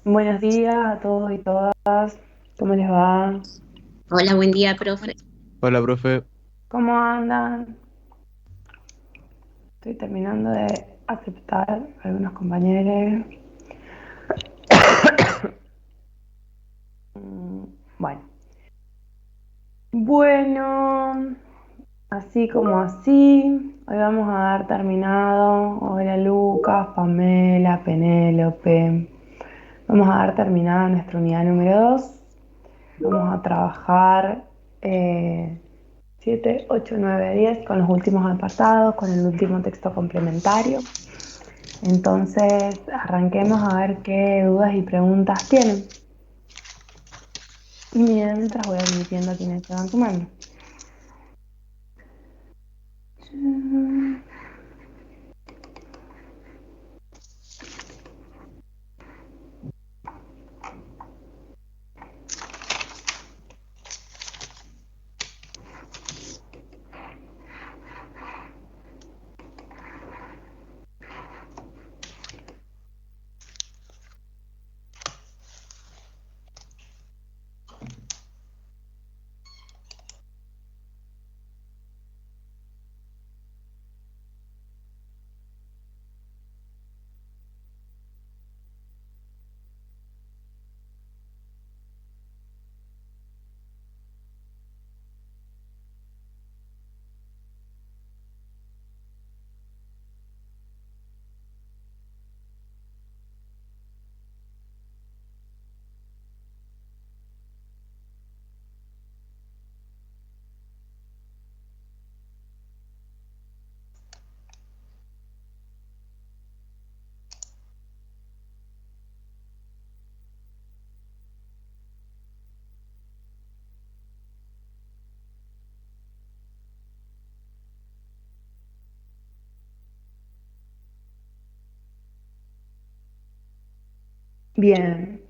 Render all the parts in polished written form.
Buenos días a todos y todas. ¿Cómo les va? Hola, buen día, profe. Hola, profe. ¿Cómo andan? Estoy terminando de aceptar a algunos compañeros. Mm, Bueno, bueno, así como así. Hoy vamos a dar terminado. Hola Lucas, Pamela, Penélope. Vamos a dar terminada nuestra unidad número 2. Vamos a trabajar 7, 8, 9, 10 con los últimos apartados, con el último texto complementario. Entonces, arranquemos a ver qué dudas y preguntas tienen. Y mientras voy admitiendo a quienes se van sumando. Bien,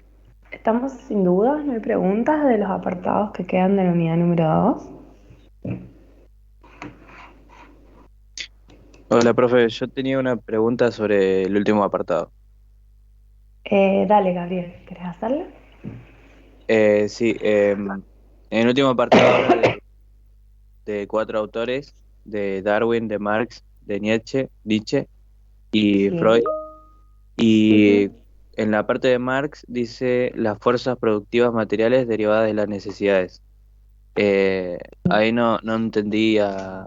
¿estamos sin dudas? ¿No hay preguntas de los apartados que quedan de la unidad número 2? Hola, profe. Yo tenía una pregunta sobre el último apartado. Dale, Gabriel, ¿querés hacerla? Sí, en el último apartado habla de cuatro autores, de Darwin, de Marx, de Nietzsche y Sí. Freud. Y Ujú. en la parte de Marx dice las fuerzas productivas materiales derivadas de las necesidades. Ahí no entendía,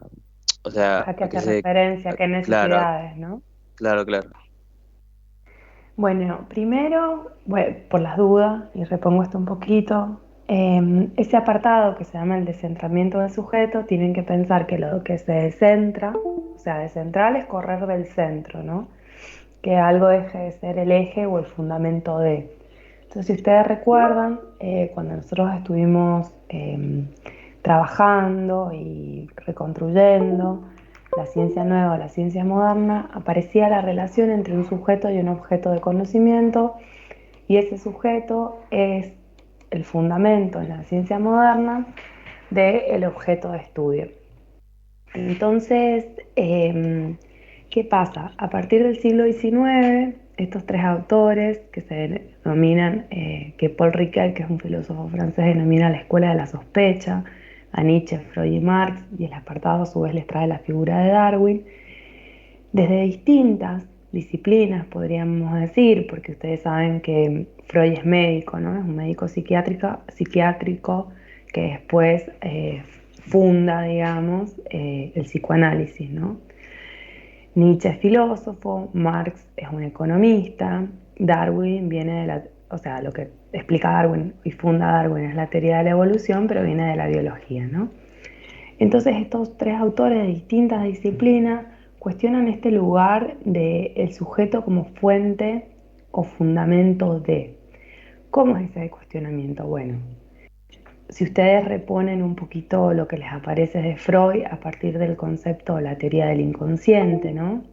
o sea, ¿A qué a qué hace se... referencia? ¿Qué Claro, necesidades, no? claro, claro. Bueno, primero, bueno, por las dudas, y repongo esto un poquito, ese apartado que se llama el descentramiento del sujeto, tienen que pensar que lo que se descentra, o sea, descentral es correr del centro, ¿no? Que algo deje de ser el eje o el fundamento de. Entonces, si ustedes recuerdan, cuando nosotros estuvimos trabajando y reconstruyendo la ciencia nueva o la ciencia moderna, aparecía la relación entre un sujeto y un objeto de conocimiento, y ese sujeto es el fundamento en la ciencia moderna del objeto de estudio. Entonces, ¿qué pasa? A partir del siglo XIX, estos tres autores que se denominan, que Paul Ricoeur, que es un filósofo francés, denomina la escuela de la sospecha, a Nietzsche, Freud y Marx, y el apartado a su vez les trae la figura de Darwin, desde distintas disciplinas, podríamos decir, porque ustedes saben que Freud es médico, ¿no? Es un médico psiquiátrico que después funda, digamos, el psicoanálisis, ¿no? Nietzsche es filósofo, Marx es un economista, Darwin viene de la, o sea, lo que explica Darwin y funda Darwin es la teoría de la evolución, pero viene de la biología, ¿no? Entonces estos tres autores de distintas disciplinas cuestionan este lugar del sujeto como fuente o fundamento de. ¿Cómo es ese cuestionamiento? Bueno, si ustedes reponen un poquito lo que les aparece de Freud a partir del concepto o la teoría del inconsciente, ¿no?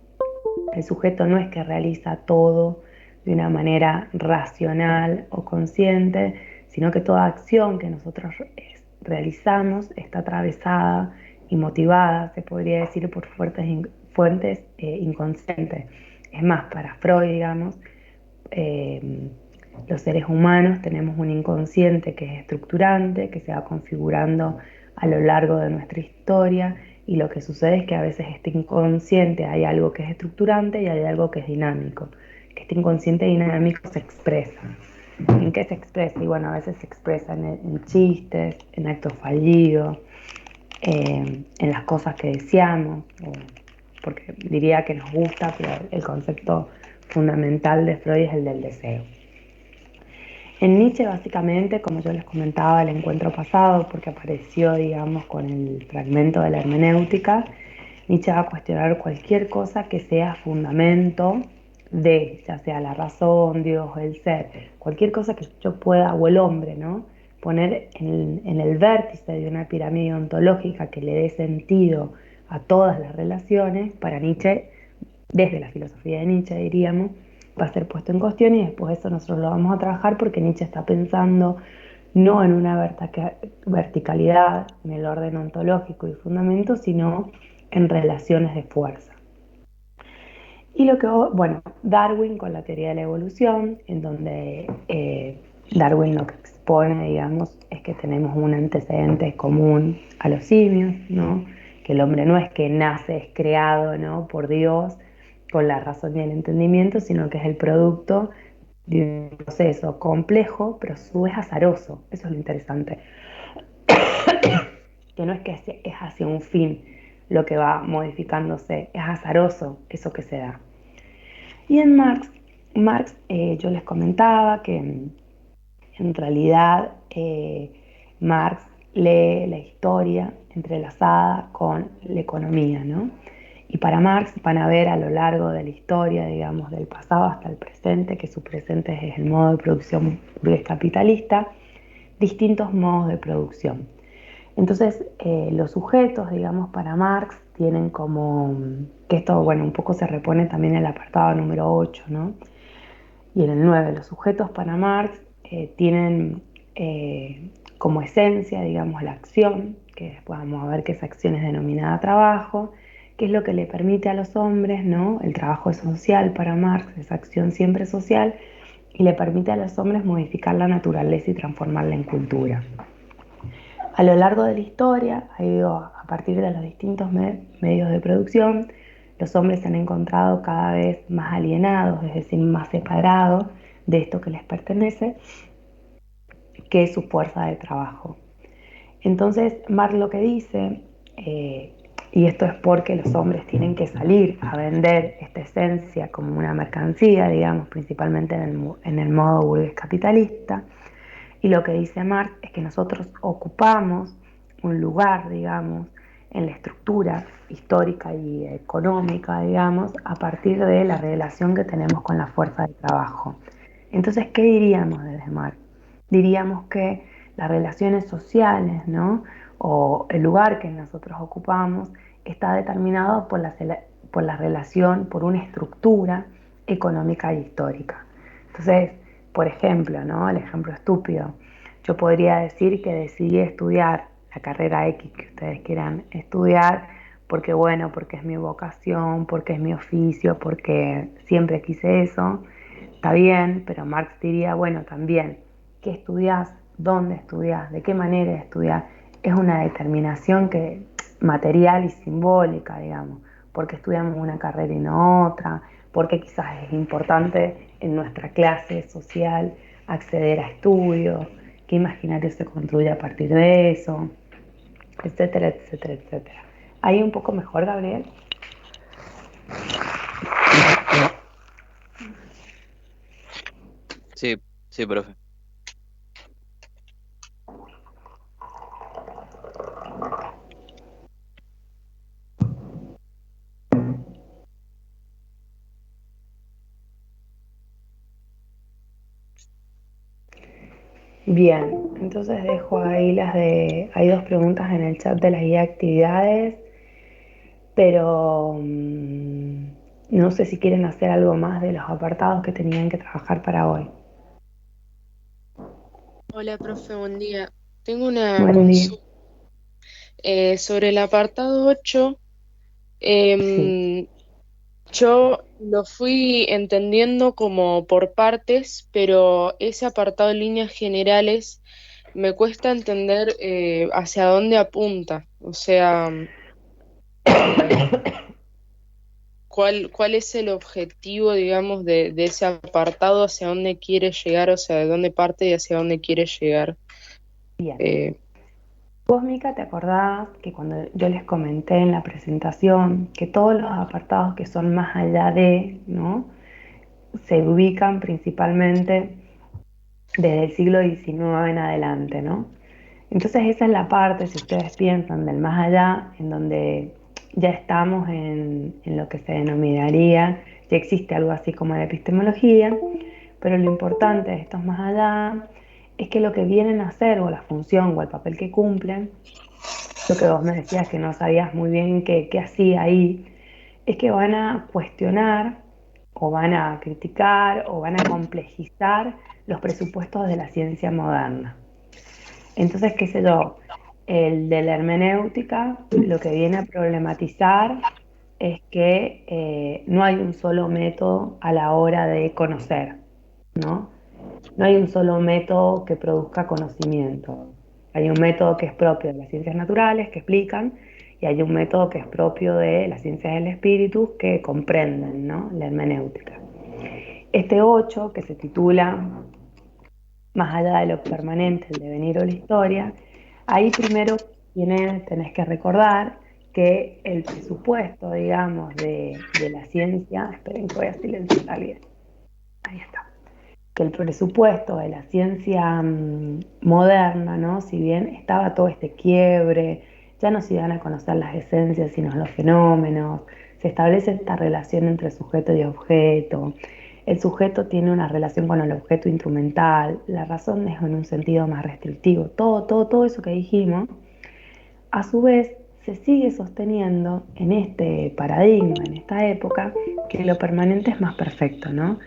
El sujeto no es que realiza todo de una manera racional o consciente, sino que toda acción que nosotros realizamos está atravesada y motivada, se podría decir, por fuentes inconscientes. Es más, para Freud, digamos, eh, Los seres humanos tenemos un inconsciente que es estructurante, que se va configurando a lo largo de nuestra historia, y lo que sucede es que a veces este inconsciente hay algo que es estructurante y hay algo que es dinámico. Que este inconsciente dinámico se expresa. ¿En qué se expresa? Y bueno, a veces se expresa en chistes, en actos fallidos, en las cosas que deseamos, porque diría que nos gusta, pero el concepto fundamental de Freud es el del deseo. En Nietzsche, básicamente, como yo les comentaba el encuentro pasado, porque apareció, digamos, con el fragmento de la hermenéutica, Nietzsche va a cuestionar cualquier cosa que sea fundamento de, ya sea la razón, Dios, el ser, cualquier cosa que yo pueda, o el hombre, ¿no? Poner en el vértice de una pirámide ontológica que le dé sentido a todas las relaciones. Para Nietzsche, desde la filosofía de Nietzsche, diríamos, va a ser puesto en cuestión, y después eso nosotros lo vamos a trabajar porque Nietzsche está pensando no en una verticalidad, en el orden ontológico y fundamento, sino en relaciones de fuerza. Y lo que, bueno, Darwin con la teoría de la evolución, en donde Darwin lo que expone, digamos, es que tenemos un antecedente común a los simios, ¿no? Que el hombre no es que nace, es creado, ¿no?, por Dios con la razón y el entendimiento, sino que es el producto de un proceso complejo, pero a su vez azaroso. Eso es lo interesante. Que no es que es hacia un fin lo que va modificándose, es azaroso eso que se da. Y en Marx, yo les comentaba que en realidad Marx lee la historia entrelazada con la economía, ¿no? Y para Marx van a ver a lo largo de la historia, digamos, del pasado hasta el presente, que su presente es el modo de producción burgués capitalista, distintos modos de producción. Entonces, los sujetos, digamos, para Marx tienen como, que esto, bueno, un poco se repone también en el apartado número 8, ¿no? Y en el 9, los sujetos para Marx tienen como esencia, digamos, la acción, que después vamos a ver que esa acción es denominada trabajo, que es lo que le permite a los hombres, ¿no? El trabajo es social para Marx, esa acción siempre social, y le permite a los hombres modificar la naturaleza y transformarla en cultura. A lo largo de la historia, a partir de los distintos medios de producción, los hombres se han encontrado cada vez más alienados, es decir, más separados de esto que les pertenece, que es su fuerza de trabajo. Entonces, Marx lo que dice, y esto es porque los hombres tienen que salir a vender esta esencia como una mercancía, digamos, principalmente en el modo burgués capitalista. Y lo que dice Marx es que nosotros ocupamos un lugar, digamos, en la estructura histórica y económica, digamos, a partir de la relación que tenemos con la fuerza de trabajo. Entonces, ¿qué diríamos desde Marx? Diríamos que las relaciones sociales, ¿no?, o el lugar que nosotros ocupamos está determinado por la relación, por una estructura económica y histórica. Entonces, por ejemplo, ¿no?, el ejemplo estúpido, yo podría decir que decidí estudiar la carrera X que ustedes quieran estudiar porque, bueno, porque es mi vocación, porque es mi oficio, porque siempre quise eso. Está bien, pero Marx diría, bueno, también, ¿qué estudias? ¿Dónde estudias? ¿De qué manera estudias? Es una determinación que, material y simbólica, digamos, porque estudiamos una carrera y no otra, porque quizás es importante en nuestra clase social acceder a estudios, qué imaginario se construye a partir de eso, etcétera, etcétera, etcétera. ¿Ahí un poco mejor, Gabriel? Sí, sí, profe. Bien, entonces dejo ahí hay dos preguntas en el chat de las guía de actividades, pero no sé si quieren hacer algo más de los apartados que tenían que trabajar para hoy. Hola, profe, buen día. Tengo una Buen día. consulta sobre el apartado 8. Sí. Yo lo fui entendiendo como por partes, pero ese apartado en líneas generales me cuesta entender hacia dónde apunta. O sea, eh, cuál es el objetivo, digamos, de ese apartado, hacia dónde quiere llegar, o sea, de dónde parte y hacia dónde quiere llegar. Bien. Eh, Vos, Mica, ¿te acordás que cuando yo les comenté en la presentación que todos los apartados que son más allá de, ¿no? Se ubican principalmente desde el siglo XIX en adelante, ¿no? Entonces esa es la parte, si ustedes piensan, del más allá, en donde ya estamos en lo que se denominaría, ya existe algo así como la epistemología, pero lo importante de estos más allá es que lo que vienen a hacer, o la función, o el papel que cumplen, lo que vos me decías que no sabías muy bien qué hacía ahí, es que van a cuestionar o van a criticar o van a complejizar los presupuestos de la ciencia moderna. Entonces, qué sé yo, el de la hermenéutica lo que viene a problematizar es que no hay un solo método a la hora de conocer, ¿no? No hay un solo método que produzca conocimiento. Hay un método que es propio de las ciencias naturales, que explican, y hay un método que es propio de las ciencias del espíritu, que comprenden, ¿no? La hermenéutica. Este 8, que se titula Más allá de lo permanente, el devenir o la historia, ahí primero tenés que recordar que el presupuesto, digamos, de la ciencia, esperen que voy a silenciar a alguien, ahí está, que el presupuesto de la ciencia moderna, ¿no? Si bien estaba todo este quiebre, ya no se iban a conocer las esencias, sino los fenómenos, se establece esta relación entre sujeto y objeto, el sujeto tiene una relación con el objeto instrumental, la razón es en un sentido más restrictivo, todo eso que dijimos, a su vez se sigue sosteniendo en este paradigma, en esta época, que lo permanente es más perfecto, ¿no?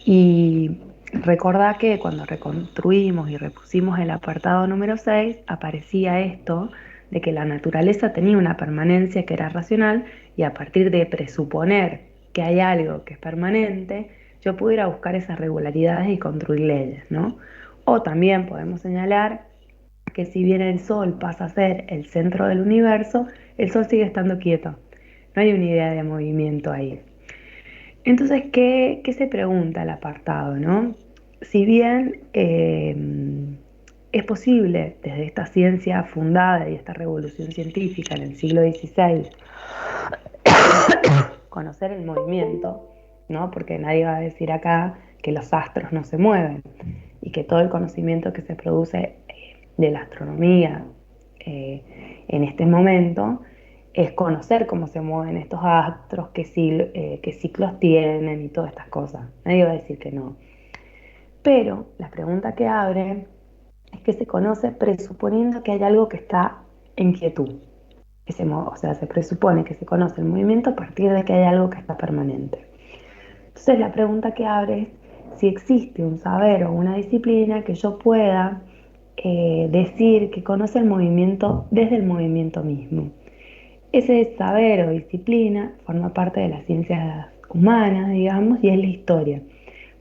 Y recordá que cuando reconstruimos y repusimos el apartado número 6 aparecía esto de que la naturaleza tenía una permanencia que era racional y a partir de presuponer que hay algo que es permanente, yo pudiera buscar esas regularidades y construir leyes, ¿no? O también podemos señalar que si bien el Sol pasa a ser el centro del universo, el Sol sigue estando quieto. No hay una idea de movimiento ahí. Entonces, ¿qué se pregunta el apartado, no? Si bien es posible desde esta ciencia fundada y esta revolución científica en el siglo XVI conocer el movimiento, ¿no? Porque nadie va a decir acá que los astros no se mueven y que todo el conocimiento que se produce de la astronomía en este momento es conocer cómo se mueven estos astros, qué ciclos tienen y todas estas cosas. Nadie va a decir que no. Pero la pregunta que abre es que se conoce presuponiendo que hay algo que está en quietud. O sea, se presupone que se conoce el movimiento a partir de que hay algo que está permanente. Entonces la pregunta que abre es si existe un saber o una disciplina que yo pueda decir que conoce el movimiento desde el movimiento mismo. Ese saber o disciplina forma parte de las ciencias humanas, digamos, y es la historia.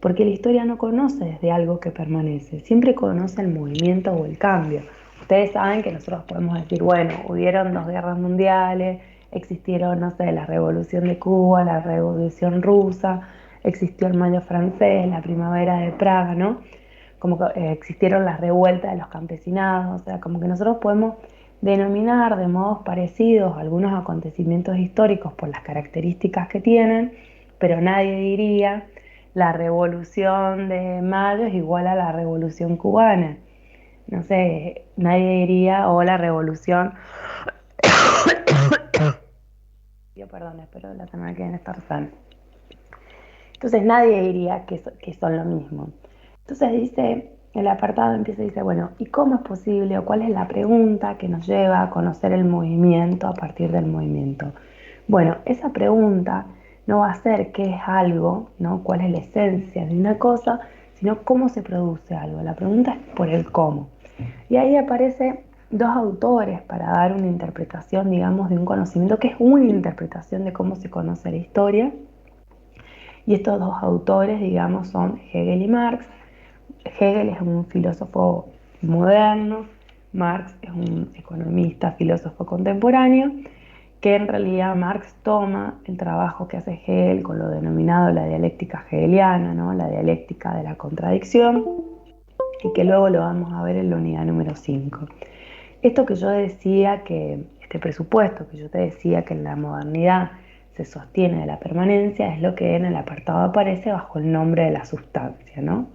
Porque la historia no conoce desde algo que permanece, siempre conoce el movimiento o el cambio. Ustedes saben que nosotros podemos decir, bueno, hubieron 2 guerras mundiales, existieron, no sé, la revolución de Cuba, la revolución rusa, existió el mayo francés, la primavera de Praga, ¿no? Como que existieron las revueltas de los campesinados, o sea, como que nosotros podemos denominar de modos parecidos algunos acontecimientos históricos por las características que tienen, pero nadie diría la revolución de mayo es igual a la revolución cubana. No sé, nadie diría, o la revolución... Yo perdón, espero la semana que viene estar sana. Entonces nadie diría que son lo mismo. Entonces dice, el apartado empieza y dice, bueno, ¿y cómo es posible o cuál es la pregunta que nos lleva a conocer el movimiento a partir del movimiento? Bueno, esa pregunta no va a ser qué es algo, ¿no? ¿Cuál es la esencia de una cosa? Sino cómo se produce algo. La pregunta es por el cómo. Y ahí aparecen 2 autores para dar una interpretación, digamos, de un conocimiento que es una interpretación de cómo se conoce la historia, Y estos dos autores, digamos, son Hegel y Marx. Hegel es un filósofo moderno, Marx es un economista, filósofo contemporáneo, que en realidad Marx toma el trabajo que hace Hegel con lo denominado la dialéctica hegeliana, ¿no? La dialéctica de la contradicción, y que luego lo vamos a ver en la unidad número 5. Esto que yo decía, este presupuesto que yo te decía que en la modernidad se sostiene de la permanencia, es lo que en el apartado aparece bajo el nombre de la sustancia, ¿no?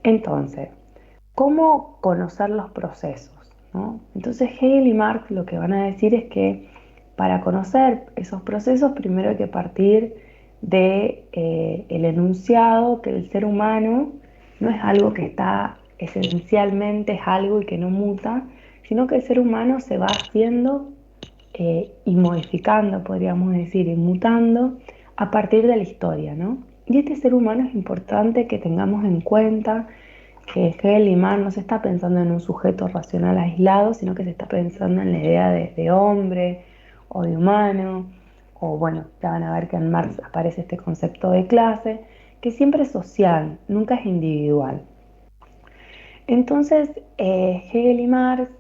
Entonces, ¿cómo conocer los procesos, ¿no? Entonces Hegel y Marx lo que van a decir es que para conocer esos procesos primero hay que partir de el enunciado que el ser humano no es algo que está esencialmente, es algo y que no muta, sino que el ser humano se va haciendo y modificando, podríamos decir, y mutando a partir de la historia, ¿no? Y este ser humano es importante que tengamos en cuenta que Hegel y Marx no se está pensando en un sujeto racional aislado, sino que se está pensando en la idea de hombre o de humano, o bueno, ya van a ver que en Marx aparece este concepto de clase, que siempre es social, nunca es individual. Entonces, Hegel y Marx,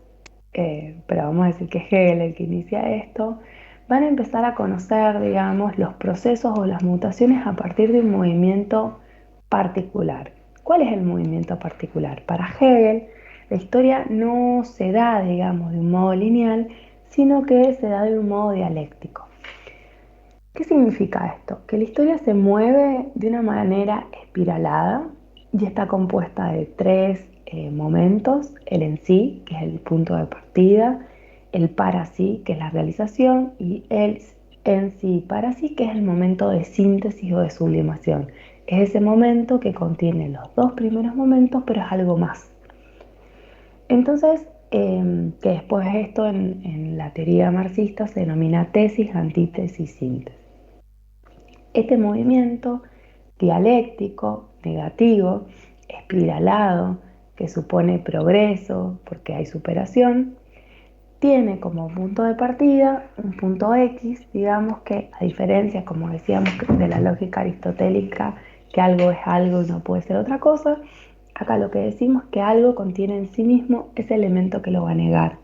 pero vamos a decir que es Hegel el que inicia esto, van a empezar a conocer, digamos, los procesos o las mutaciones a partir de un movimiento particular. ¿Cuál es el movimiento particular? Para Hegel, la historia no se da, digamos, de un modo lineal, sino que se da de un modo dialéctico. ¿Qué significa esto? Que la historia se mueve de una manera espiralada y está compuesta de tres momentos: el en sí, que es el punto de partida; el para sí, que es la realización; y el en sí para sí, que es el momento de síntesis o de sublimación. Es ese momento que contiene los dos primeros momentos, pero es algo más. Entonces, que después esto en la teoría marxista se denomina tesis, antítesis, síntesis. Este movimiento dialéctico, negativo, espiralado, que supone progreso porque hay superación, tiene como punto de partida un punto X, digamos que a diferencia, como decíamos, de la lógica aristotélica, que algo es algo y no puede ser otra cosa, acá lo que decimos es que algo contiene en sí mismo ese elemento que lo va a negar.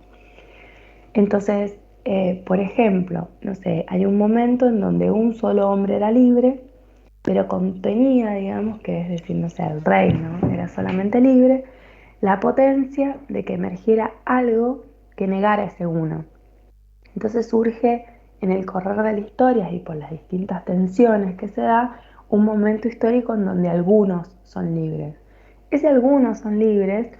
Entonces, por ejemplo, no sé, hay un momento en donde un solo hombre era libre, pero contenía, digamos, que es decir, no sé, el rey, ¿no? Era solamente libre, la potencia de que emergiera algo que negara ese uno. Entonces surge en el correr de la historia y por las distintas tensiones que se da, un momento histórico en donde algunos son libres. Ese algunos son libres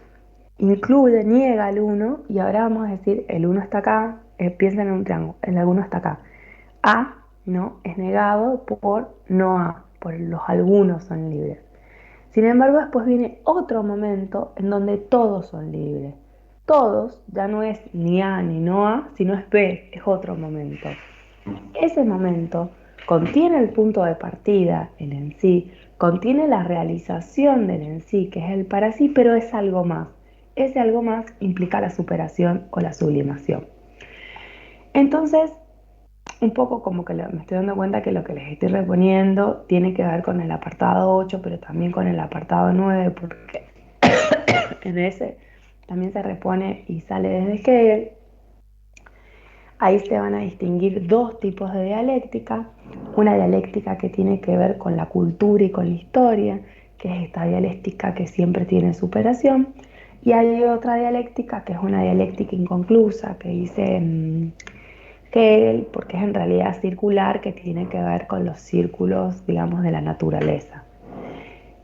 incluye, niega el uno, y ahora vamos a decir el uno está acá, piensa en un triángulo, el alguno está acá. A, ¿no? Es negado por no A, por los algunos son libres. Sin embargo, después viene otro momento en donde todos son libres. Todos ya no es ni A ni no A, sino es B, es otro momento. Ese momento contiene el punto de partida, el en sí, contiene la realización del en sí, que es el para sí, pero es algo más. Ese algo más implica la superación o la sublimación. Entonces, un poco como que me estoy dando cuenta que lo que les estoy reponiendo tiene que ver con el apartado 8, pero también con el apartado 9, porque en ese también se repone y sale desde Hegel. Ahí se van a distinguir dos tipos de dialéctica: una dialéctica que tiene que ver con la cultura y con la historia, que es esta dialéctica que siempre tiene superación, y hay otra dialéctica que es una dialéctica inconclusa, que dice Hegel, porque es en realidad circular, que tiene que ver con los círculos, digamos, de la naturaleza.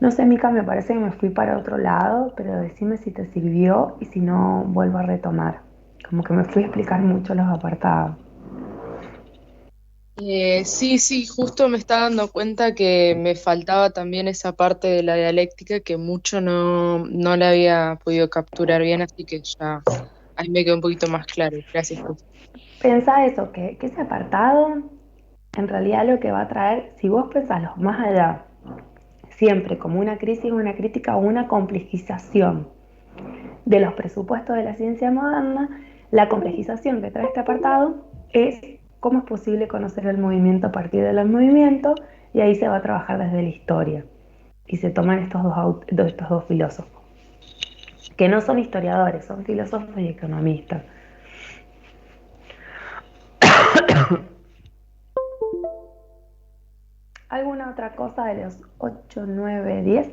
No sé, Mica, me parece que me fui para otro lado, pero decime si te sirvió y si no, vuelvo a retomar. Como que me fui a explicar mucho los apartados. Sí, sí, justo me estaba dando cuenta que me faltaba también esa parte de la dialéctica que mucho no la había podido capturar bien, así que ya ahí me quedó un poquito más claro. Gracias, profe. Pensá eso, que ese apartado en realidad lo que va a traer, si vos pensás los más allá, siempre como una crisis, una crítica o una complejización de los presupuestos de la ciencia moderna, la complejización que trae este apartado es cómo es posible conocer el movimiento a partir de los movimientos y ahí se va a trabajar desde la historia. Y se toman estos dos filósofos, que no son historiadores, son filósofos y economistas. ¿Alguna otra cosa de los 8, 9, 10?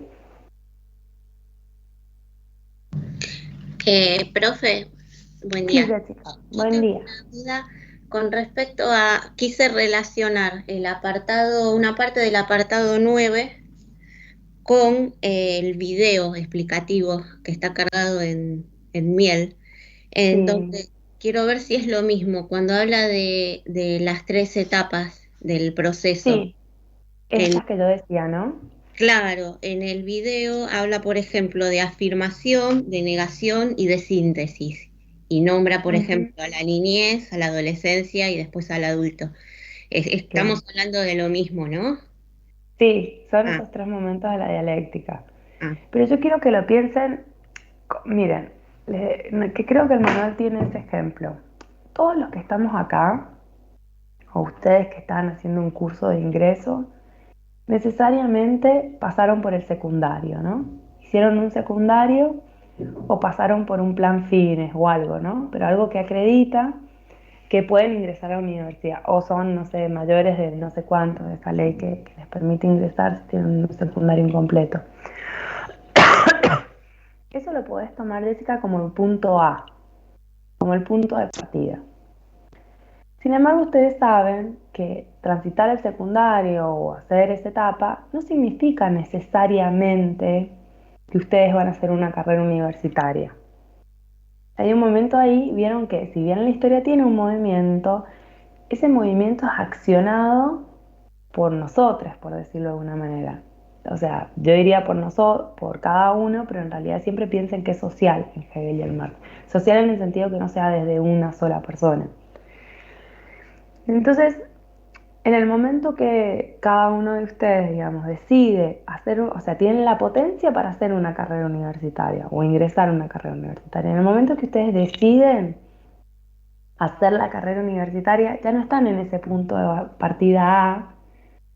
Profe, buen Sí, día. Jessica, Yo buen tengo día. una duda con respecto a, quise relacionar el apartado, una parte del apartado 9 con el video explicativo que está cargado en Miel. Sí, Entonces, quiero ver si es lo mismo cuando habla de las 3 etapas del proceso. sí, estas que yo decía, ¿no? Claro, en el video habla, por ejemplo, de afirmación, de negación y de síntesis. Y nombra, por Ujú. ejemplo, a la niñez, a la adolescencia y después al adulto. Claro. Estamos hablando de lo mismo, ¿no? Sí, son Ah, esos tres momentos de la dialéctica. ah, Pero yo quiero que lo piensen, miren, que creo que el manual tiene ese ejemplo. Todos los que estamos acá, o ustedes que están haciendo un curso de ingreso, necesariamente pasaron por el secundario, ¿no? Hicieron un secundario o pasaron por un plan fines o algo, ¿no? Pero algo que acredita que pueden ingresar a la universidad o son, no sé, mayores de no sé cuánto, de esa ley que les permite ingresar si tienen un secundario incompleto. Eso lo podés tomar, Jessica, como el punto A, como el punto de partida. Sin embargo, ustedes saben que transitar el secundario o hacer esa etapa no significa necesariamente que ustedes van a hacer una carrera universitaria. Hay un momento ahí, vieron que si bien la historia tiene un movimiento, ese movimiento es accionado por nosotras, por decirlo de alguna manera. O sea, yo diría por nosotros, por cada uno, pero en realidad siempre piensen que es social en Hegel y en Marx. Social en el sentido que no sea desde una sola persona. Entonces, en el momento que cada uno de ustedes, digamos, decide hacer, o sea, tienen la potencia para hacer una carrera universitaria o ingresar a una carrera universitaria, en el momento que ustedes deciden hacer la carrera universitaria, ya no están en ese punto de partida A,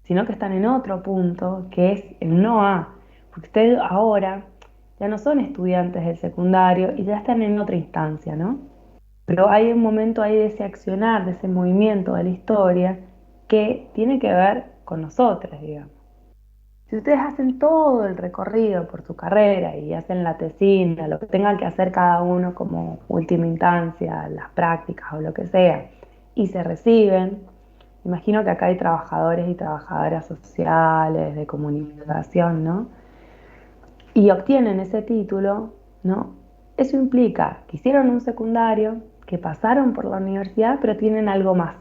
sino que están en otro punto, que es el no A, porque ustedes ahora ya no son estudiantes del secundario y ya están en otra instancia, ¿no? Pero hay un momento ahí de ese accionar, de ese movimiento de la historia que tiene que ver con nosotros, digamos. Si ustedes hacen todo el recorrido por su carrera y hacen la tesina, lo que tengan que hacer cada uno como última instancia, las prácticas o lo que sea, y se reciben, imagino que acá hay trabajadores y trabajadoras sociales, de comunicación, ¿no? Y obtienen ese título, ¿no? Eso implica que hicieron un secundario, que pasaron por la universidad, pero tienen algo más.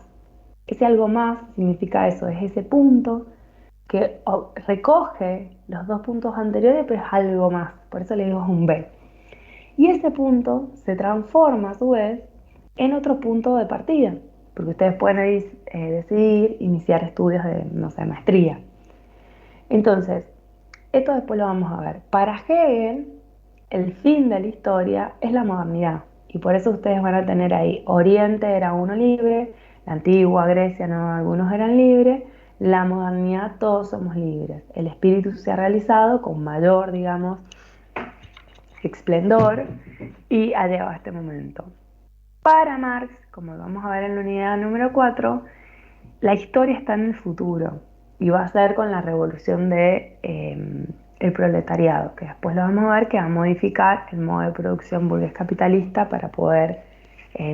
Ese algo más significa eso, es ese punto que recoge los dos puntos anteriores, pero es algo más. Por eso le digo es un B. Y ese punto se transforma a su vez en otro punto de partida, porque ustedes pueden decidir iniciar estudios de, no sé, maestría. Entonces, esto después lo vamos a ver. Para Hegel, el fin de la historia es la modernidad. Y por eso ustedes van a tener ahí, Oriente era uno libre, la antigua Grecia, no, algunos eran libres, la modernidad todos somos libres. El espíritu se ha realizado con mayor, digamos, esplendor y ha llegado a este momento. Para Marx, como vamos a ver en la unidad número 4, la historia está en el futuro y va a ser con la revolución de el proletariado, que después lo vamos a ver que va a modificar el modo de producción burgués capitalista para poder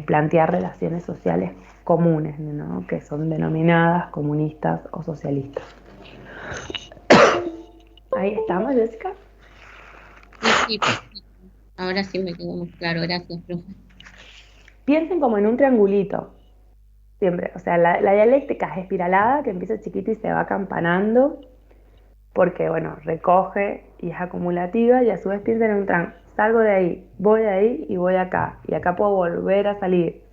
plantear relaciones sociales comunes, ¿no? Que son denominadas comunistas o socialistas. Ahí estamos, Jessica. sí, perfecto. Ahora sí me quedó más claro. Gracias, profe. Piensen como en un triangulito, siempre. O sea, la dialéctica es espiralada, que empieza chiquita y se va campanando, porque, bueno, recoge y es acumulativa, y a su vez piensen en un salgo de ahí y voy acá. Y acá puedo volver a salir.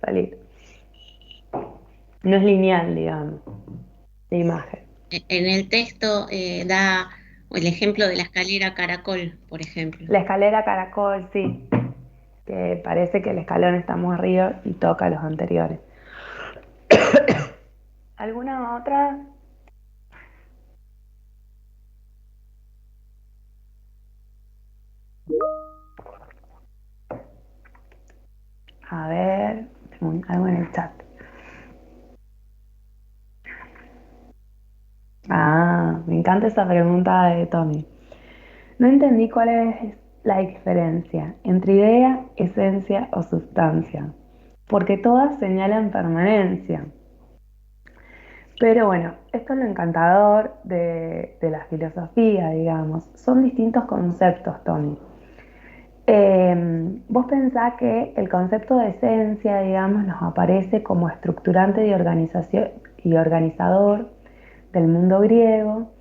No es lineal, digamos, la imagen. En el texto da el ejemplo de la escalera caracol, por ejemplo. La escalera caracol, sí, que parece que el escalón está muy arriba y toca los anteriores. ¿Alguna otra? A ver, tengo algo en el chat. Me encanta esa pregunta de Tommy. No entendí cuál es la diferencia entre idea, esencia o sustancia, porque todas señalan permanencia. Pero bueno, esto es lo encantador de la filosofía, digamos. Son distintos conceptos, Tommy. Vos pensás que el concepto de esencia, digamos, nos aparece como estructurante de organización y organizador del mundo griego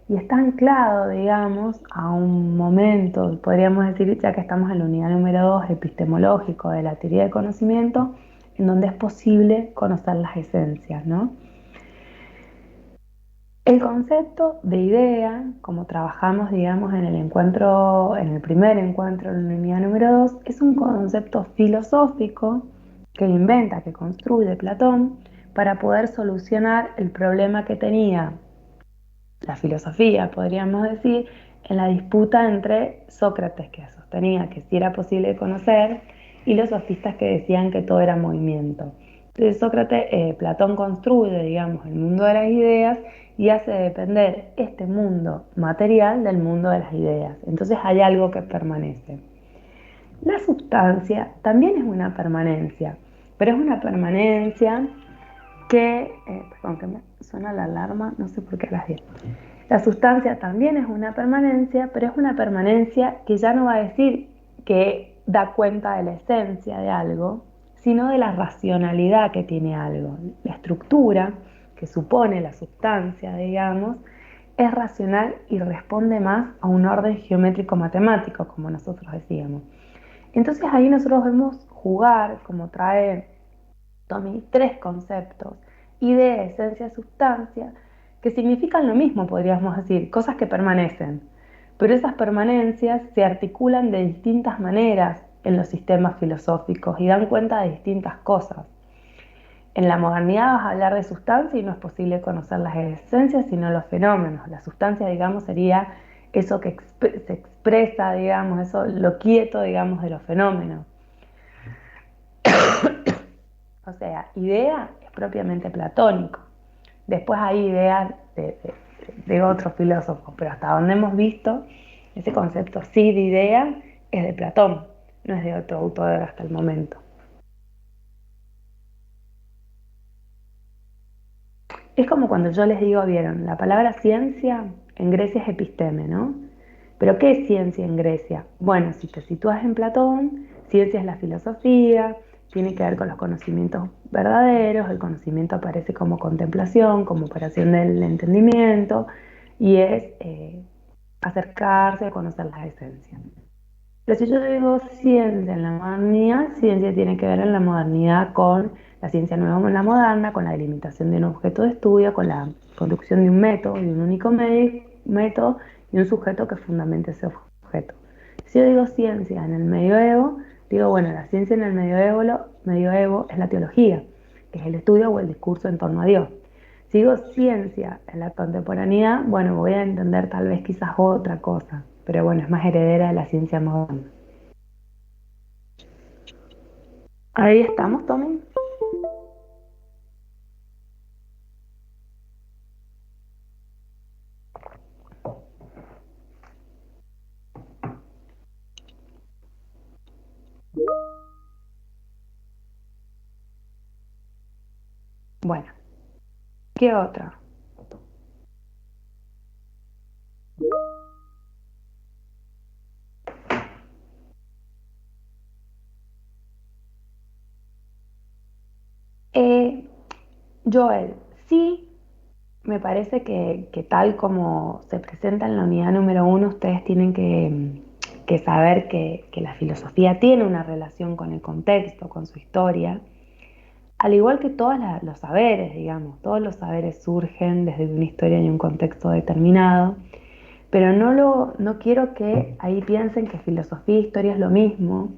y está anclado, digamos, a un momento, podríamos decir, ya que estamos en la unidad número 2 epistemológico de la teoría del conocimiento, en donde es posible conocer las esencias, ¿no? El concepto de idea, como trabajamos, digamos, en el primer encuentro en la unidad número 2, es un concepto filosófico que inventa, que construye Platón para poder solucionar el problema que tenía la filosofía, podríamos decir, en la disputa entre Sócrates, que sostenía que sí era posible conocer, y los sofistas que decían que todo era movimiento. Entonces Platón construye, digamos, el mundo de las ideas y hace depender este mundo material del mundo de las ideas. Entonces hay algo que permanece. La sustancia también es una permanencia, pero es una permanencia perdón, que me suena la alarma, no sé por qué a las 10. La sustancia también es una permanencia, pero es una permanencia que ya no va a decir que da cuenta de la esencia de algo, sino de la racionalidad que tiene algo. La estructura que supone la sustancia, digamos, es racional y responde más a un orden geométrico matemático, como nosotros decíamos. Entonces ahí nosotros vemos jugar, como trae Tommy, tres conceptos: idea, esencia, sustancia, que significan lo mismo, podríamos decir, cosas que permanecen. Pero esas permanencias se articulan de distintas maneras en los sistemas filosóficos y dan cuenta de distintas cosas. En la modernidad vas a hablar de sustancia y no es posible conocer las esencias sino los fenómenos. La sustancia, digamos, sería eso que se expresa, digamos, eso, lo quieto, digamos, de los fenómenos. O sea, idea es propiamente platónico. Después hay ideas de otros filósofos, pero hasta donde hemos visto, ese concepto sí de idea es de Platón, no es de otro autor hasta el momento. Es como cuando yo les digo, vieron, la palabra ciencia en Grecia es episteme, ¿no? ¿Pero qué es ciencia en Grecia? Bueno, si te sitúas en Platón, ciencia es la filosofía, tiene que ver con los conocimientos verdaderos, el conocimiento aparece como contemplación, como operación del entendimiento, y es acercarse a conocer las esencias. Pero si yo digo ciencia en la modernidad, ciencia tiene que ver en la modernidad con la ciencia nueva en la moderna, con la delimitación de un objeto de estudio, con la conducción de un método, de un único método y un sujeto que fundamente ese objeto. Si yo digo ciencia en el medioevo, digo, bueno, la ciencia en el medioevo es la teología, que es el estudio o el discurso en torno a Dios. Si digo ciencia en la contemporaneidad, bueno, voy a entender tal vez quizás otra cosa, pero bueno, es más heredera de la ciencia moderna. Ahí estamos, Tommy. Bueno, ¿qué otra? Joel, sí, me parece que tal como se presenta en la unidad número 1, ustedes tienen que saber que la filosofía tiene una relación con el contexto, con su historia, al igual que todos los saberes, digamos, todos los saberes surgen desde una historia y un contexto determinado, pero no quiero que ahí piensen que filosofía e historia es lo mismo,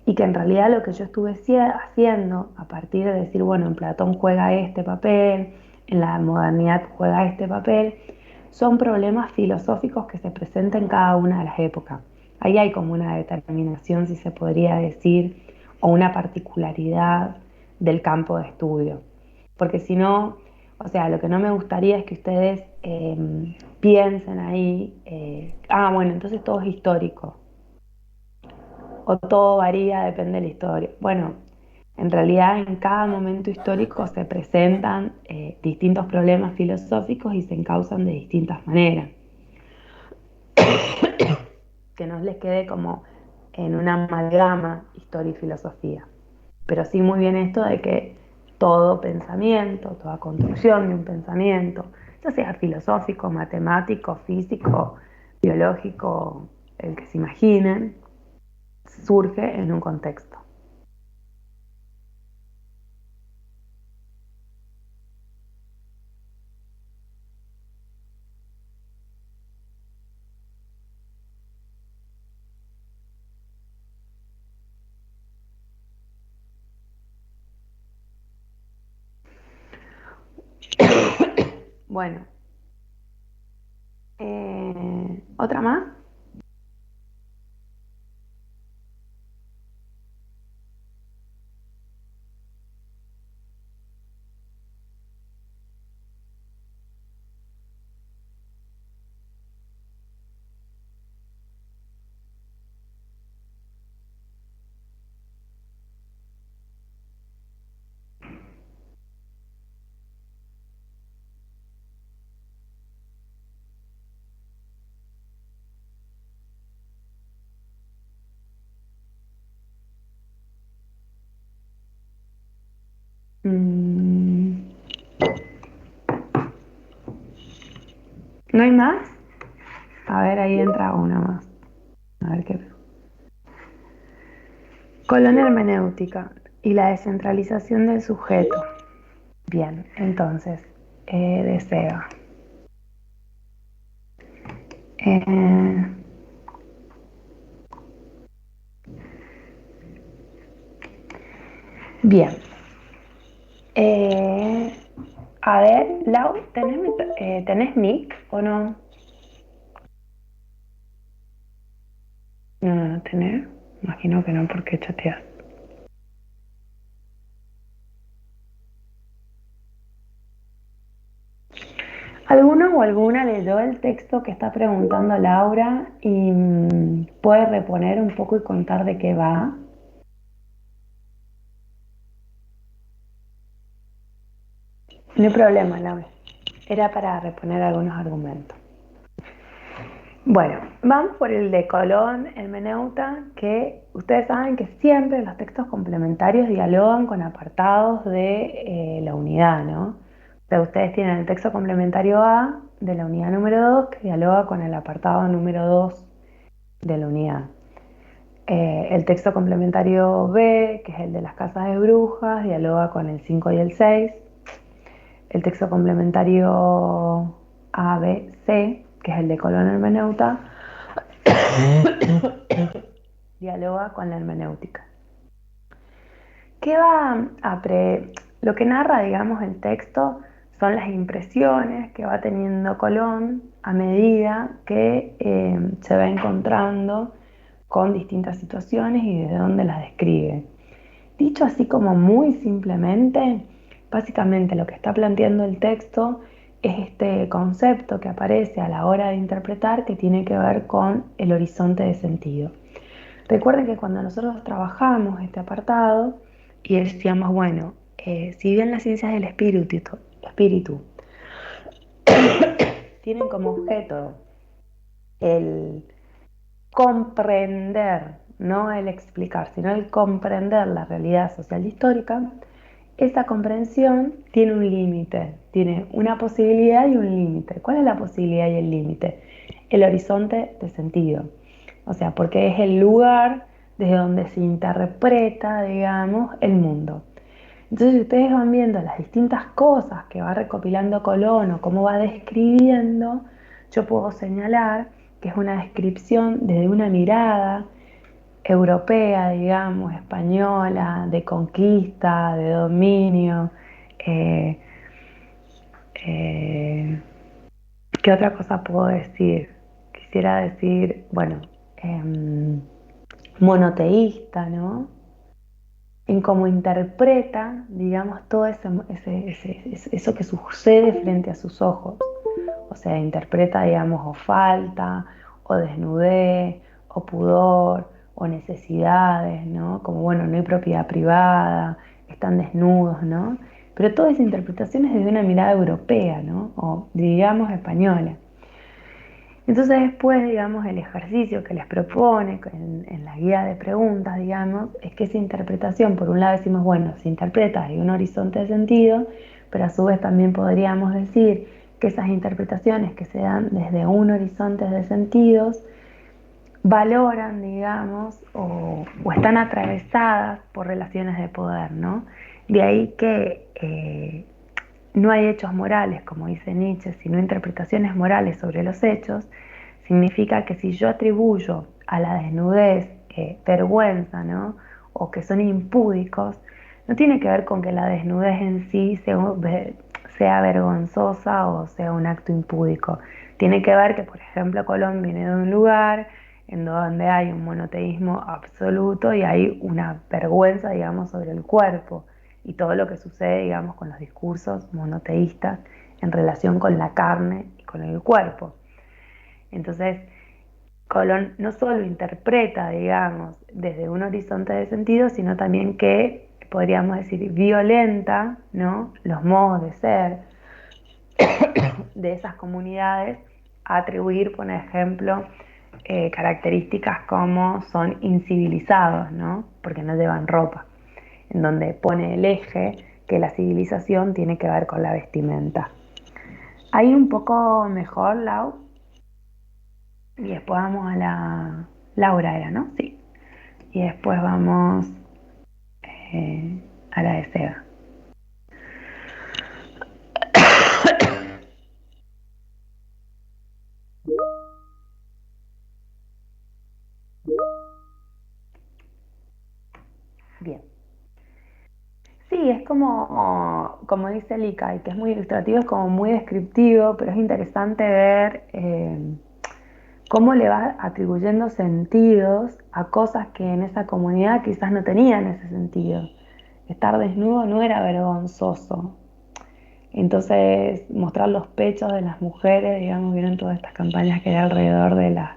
y que en realidad lo que yo estuve haciendo a partir de decir, bueno, en Platón juega este papel, en la modernidad juega este papel, son problemas filosóficos que se presentan en cada una de las épocas. Ahí hay como una determinación, si se podría decir, o una particularidad del campo de estudio. Porque si no, o sea, lo que no me gustaría es que ustedes piensen ahí, bueno, entonces todo es histórico, o todo varía, depende de la historia. Bueno, en realidad en cada momento histórico se presentan distintos problemas filosóficos y se encausan de distintas maneras. Que no les quede como en una amalgama historia y filosofía. Pero sí muy bien esto de que todo pensamiento, toda construcción de un pensamiento, ya sea filosófico, matemático, físico, biológico, el que se imaginen, surge en un contexto. Bueno, ¿otra más? ¿No hay más? A ver, ahí entra una más. A ver qué. Colón hermenéutica y la descentralización del sujeto. Bien, entonces, de Sega. Bien. A ver, Lau, ¿tenés mic o no? No tenés. Imagino que no, porque chateas. ¿Alguno o alguna leyó el texto que está preguntando Laura y puede reponer un poco y contar de qué va? No hay problema, Laura. Era para reponer algunos argumentos. Bueno, vamos por el de Colón, hermeneuta, que ustedes saben que siempre los textos complementarios dialogan con apartados de la unidad, ¿no? O sea, ustedes tienen el texto complementario A de la unidad número 2 que dialoga con el apartado número 2 de la unidad. El texto complementario B, que es el de las casas de brujas, dialoga con el 5 y el 6. El texto complementario A, B, C, que es el de Colón hermeneuta, dialoga con la hermenéutica. ¿Qué va Lo que narra, digamos, el texto son las impresiones que va teniendo Colón a medida que se va encontrando con distintas situaciones y desde dónde las describe. Dicho así como muy simplemente, básicamente lo que está planteando el texto es este concepto que aparece a la hora de interpretar que tiene que ver con el horizonte de sentido. Recuerden que cuando nosotros trabajamos este apartado y decíamos, bueno, si bien las ciencias del espíritu tienen como objeto el comprender, no el explicar, sino el comprender la realidad social histórica, esa comprensión tiene un límite, tiene una posibilidad y un límite. ¿Cuál es la posibilidad y el límite? El horizonte de sentido. O sea, porque es el lugar desde donde se interpreta, digamos, el mundo. Entonces, si ustedes van viendo las distintas cosas que va recopilando Colón o cómo va describiendo, yo puedo señalar que es una descripción desde una mirada europea, digamos, española, de conquista, de dominio. Eh, eh, ¿Qué otra cosa puedo decir? Quisiera decir, bueno, monoteísta, ¿no? en cómo interpreta, digamos, todo eso que sucede frente a sus ojos. O sea, interpreta, digamos, o falta, o desnudez, o pudor, o necesidades, ¿no? Como, bueno, no hay propiedad privada, están desnudos, ¿no? Pero toda esa interpretación es desde una mirada europea, ¿no? O, digamos, española. Entonces después, digamos, el ejercicio que les propone en la guía de preguntas, digamos, es que esa interpretación, por un lado decimos, bueno, se interpreta desde un horizonte de sentido, pero a su vez también podríamos decir que esas interpretaciones que se dan desde un horizonte de sentidos valoran, digamos, o están atravesadas por relaciones de poder, ¿no? De ahí que no hay hechos morales, como dice Nietzsche, sino interpretaciones morales sobre los hechos. Significa que si yo atribuyo a la desnudez vergüenza, ¿no? O que son impúdicos, no tiene que ver con que la desnudez en sí sea vergonzosa o sea un acto impúdico. Tiene que ver que, por ejemplo, Colón viene de un lugar en donde hay un monoteísmo absoluto y hay una vergüenza, digamos, sobre el cuerpo y todo lo que sucede, digamos, con los discursos monoteístas en relación con la carne y con el cuerpo. Entonces, Colón no solo interpreta, digamos, desde un horizonte de sentido, sino también que, podríamos decir, violenta, ¿no?, los modos de ser de esas comunidades, a atribuir, por ejemplo, características como son incivilizados, ¿no?, porque no llevan ropa, en donde pone el eje que la civilización tiene que ver con la vestimenta. Ahí un poco mejor, Lau. Y después vamos a la... Laura era, ¿no? Sí. Y después vamos a la de Seba. Bien. Sí, es como dice Lika, y que es muy ilustrativo, es como muy descriptivo, pero es interesante ver cómo le va atribuyendo sentidos a cosas que en esa comunidad quizás no tenían ese sentido. Estar desnudo no era vergonzoso. Entonces, mostrar los pechos de las mujeres, digamos, vieron todas estas campañas que hay alrededor de la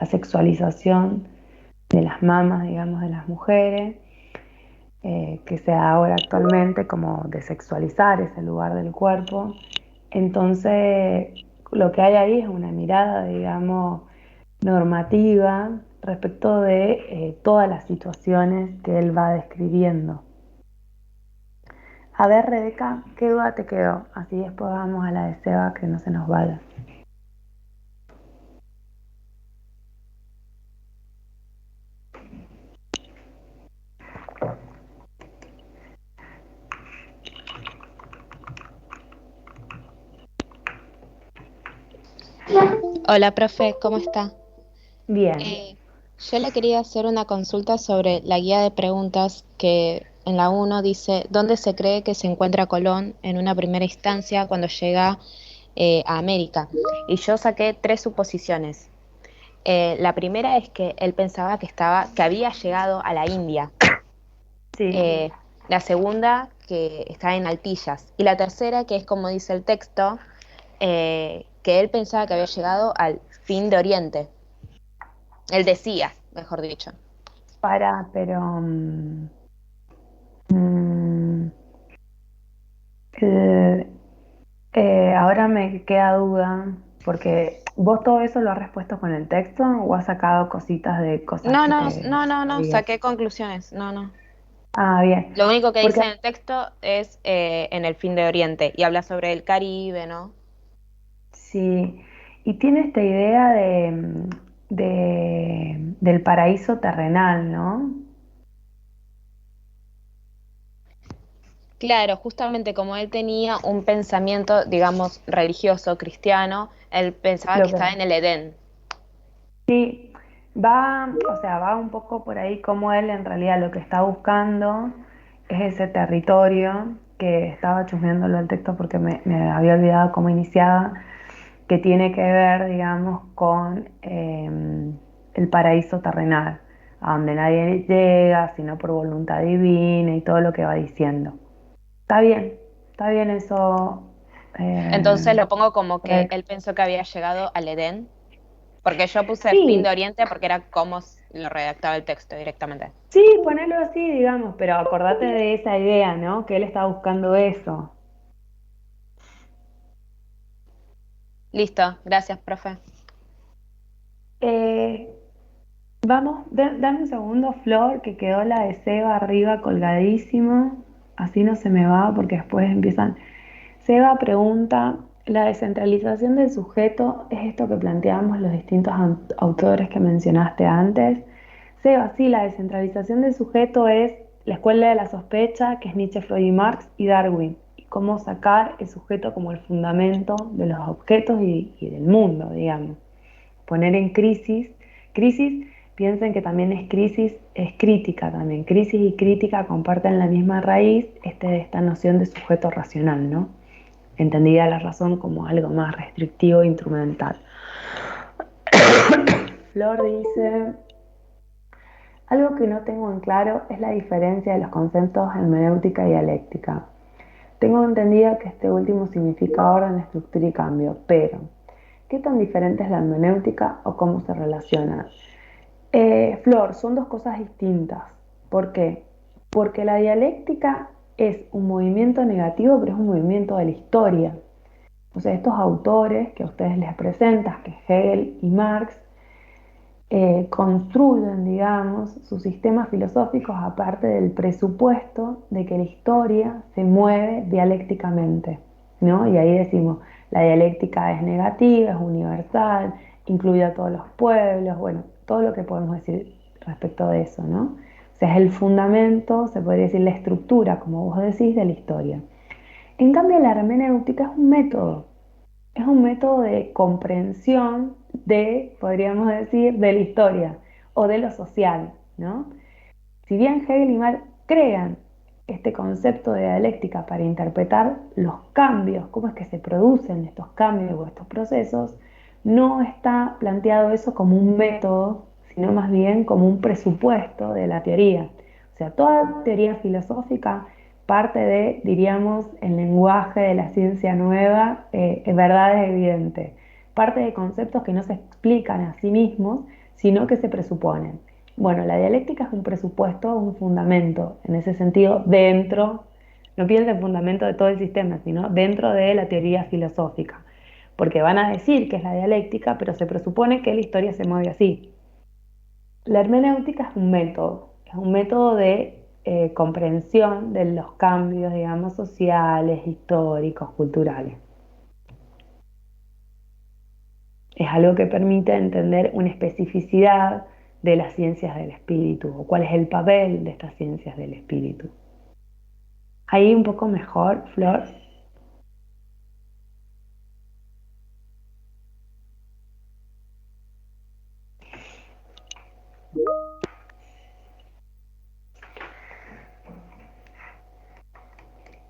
sexualización de las mamas, digamos, de las mujeres, que se da ahora actualmente como de sexualizar ese lugar del cuerpo. Entonces, lo que hay ahí es una mirada, digamos, normativa respecto de todas las situaciones que él va describiendo. A ver, Rebeca, ¿qué duda te quedó? Así después vamos a la de Seba, que no se nos vaya. Hola, profe, ¿cómo está? Bien, Yo le quería hacer una consulta sobre la guía de preguntas que en la 1 dice, ¿dónde se cree que se encuentra Colón en una primera instancia cuando llega a América? Y yo saqué tres suposiciones. La primera es que él pensaba que había llegado a la India. sí. Eh, la segunda, que está en Altillas. Y la tercera, que es como dice el texto, que él pensaba que había llegado al fin de Oriente. Él decía, mejor dicho. Pero mm, el- ahora me queda duda, porque vos todo eso lo has respuesto con el texto o has sacado cositas de cosas No, que no, te no, no, no, digas. saqué conclusiones, no, no. Ah, bien, Lo único que porque dice en el texto es en el fin de Oriente y habla sobre el Caribe, ¿no? sí, y tiene esta idea del paraíso terrenal, ¿no? Claro, justamente como él tenía un pensamiento, digamos, religioso, cristiano, él pensaba que Lo que estaba en el Edén. Sí, va, o sea, va un poco por ahí como él en realidad lo que está buscando es ese territorio que estaba chusmeándolo el texto porque me había olvidado cómo iniciaba, que tiene que ver, digamos, con el paraíso terrenal. a donde nadie llega, sino por voluntad divina y todo lo que va diciendo. Está bien eso. Entonces lo pongo como que Rex. él pensó que había llegado al Edén, porque yo puse fin de Sí, Oriente porque era como lo redactaba el texto directamente. sí, ponerlo así, digamos, pero acordate de esa idea, ¿no? Que él está buscando eso. Listo, gracias, profe. Eh, Vamos, dame un segundo, Flor, que quedó la de Seba arriba colgadísimo. Así no se me va porque después empiezan. Seba pregunta, ¿la descentralización del sujeto es esto que planteamos los distintos autores que mencionaste antes? Seba, sí, la descentralización del sujeto es la escuela de la sospecha, que es Nietzsche, Freud y Marx, y Darwin. Y cómo sacar el sujeto como el fundamento de los objetos y del mundo, digamos. Poner en crisis. Crisis, piensen que también es crisis, es crítica también. Crisis y crítica comparten la misma raíz, esta noción de sujeto racional, ¿no? Entendida la razón como algo más restrictivo e instrumental. Flor dice, algo que no tengo en claro es la diferencia de los conceptos hermenéutica y dialéctica. Tengo entendido que este último significa orden, estructura y cambio, pero ¿qué tan diferente es la hermenéutica o cómo se relacionan? Flor, son dos cosas distintas. ¿Por qué? Porque la dialéctica es un movimiento negativo, pero es un movimiento de la historia. O sea, estos autores que a ustedes les presentas, que Hegel y Marx, construyen, digamos, sus sistemas filosóficos aparte del presupuesto de que la historia se mueve dialécticamente, ¿no? Y ahí decimos, la dialéctica es negativa, es universal, incluye a todos los pueblos, bueno, todo lo que podemos decir respecto de eso, ¿no? O sea, es el fundamento, se podría decir la estructura, como vos decís, de la historia. En cambio, la hermenéutica es un método de comprensión de, podríamos decir, de la historia o de lo social, ¿no? Si bien Hegel y Marx crean este concepto de dialéctica para interpretar los cambios, cómo es que se producen estos cambios o estos procesos, no está planteado eso como un método, sino más bien como un presupuesto de la teoría. O sea, toda teoría filosófica parte de, diríamos, el lenguaje de la ciencia nueva, verdades evidentes. Parte de conceptos que no se explican a sí mismos, sino que se presuponen. Bueno, la dialéctica es un presupuesto, un fundamento, en ese sentido, dentro, no piensen fundamento de todo el sistema, sino dentro de la teoría filosófica. Porque van a decir que es la dialéctica, pero se presupone que la historia se mueve así. La hermenéutica es un método de comprensión de los cambios, digamos, sociales, históricos, culturales. Es algo que permite entender una especificidad de las ciencias del espíritu o cuál es el papel de estas ciencias del espíritu. Ahí un poco mejor, Flor.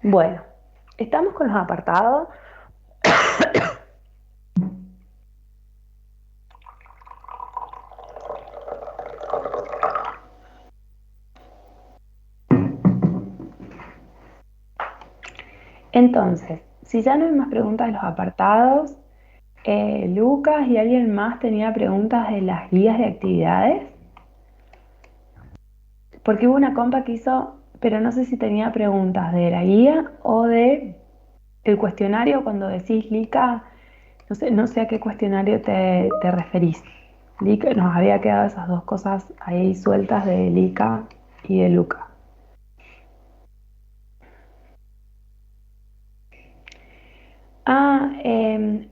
Bueno, estamos con los apartados. Entonces, si ya no hay más preguntas de los apartados, Lucas y alguien más tenía preguntas de las guías de actividades, porque hubo una compa que hizo, pero no sé si tenía preguntas de la guía o de el cuestionario. Cuando decís LICA, no sé a qué cuestionario te referís. LICA, nos había quedado esas dos cosas ahí sueltas de LICA y de Luca.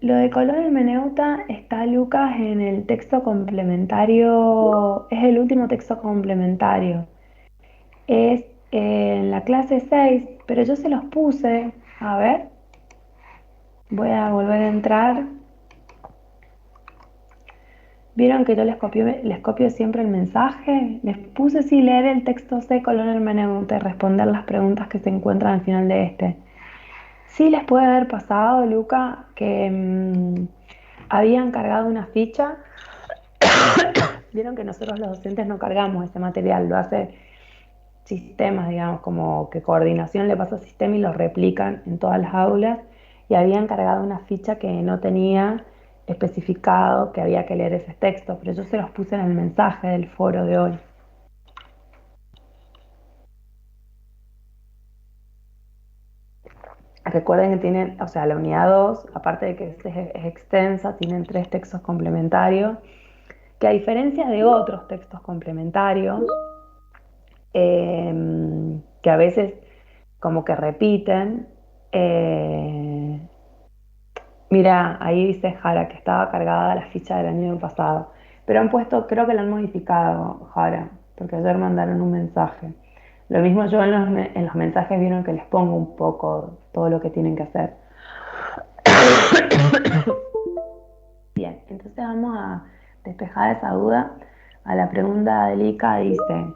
Lo de Colón hermeneuta está, Lucas, en el texto complementario, es el último texto complementario. Es en la clase 6, pero yo se los puse, a ver, voy a volver a entrar. ¿Vieron que yo les copio siempre el mensaje? Les puse sí leer el texto C Colón hermeneuta y responder las preguntas que se encuentran al final de este. Sí les puede haber pasado, Luca, que habían cargado una ficha Vieron que nosotros los docentes no cargamos ese material, lo hace sistemas, digamos, como que coordinación le pasa al sistema y lo replican en todas las aulas, y habían cargado una ficha que no tenía especificado que había que leer ese texto, pero yo se los puse en el mensaje del foro de hoy. Recuerden que tienen, o sea, la unidad 2, aparte de que es extensa, tienen 3 textos complementarios, que a diferencia de otros textos complementarios, que a veces como que repiten, mira, ahí dice Jara que estaba cargada la ficha del año pasado, pero han puesto, creo que la han modificado, Jara, porque ayer mandaron un mensaje. Lo mismo yo en los mensajes vieron que les pongo un poco todo lo que tienen que hacer. Bien, entonces vamos a despejar esa duda. A la pregunta de Lika dice,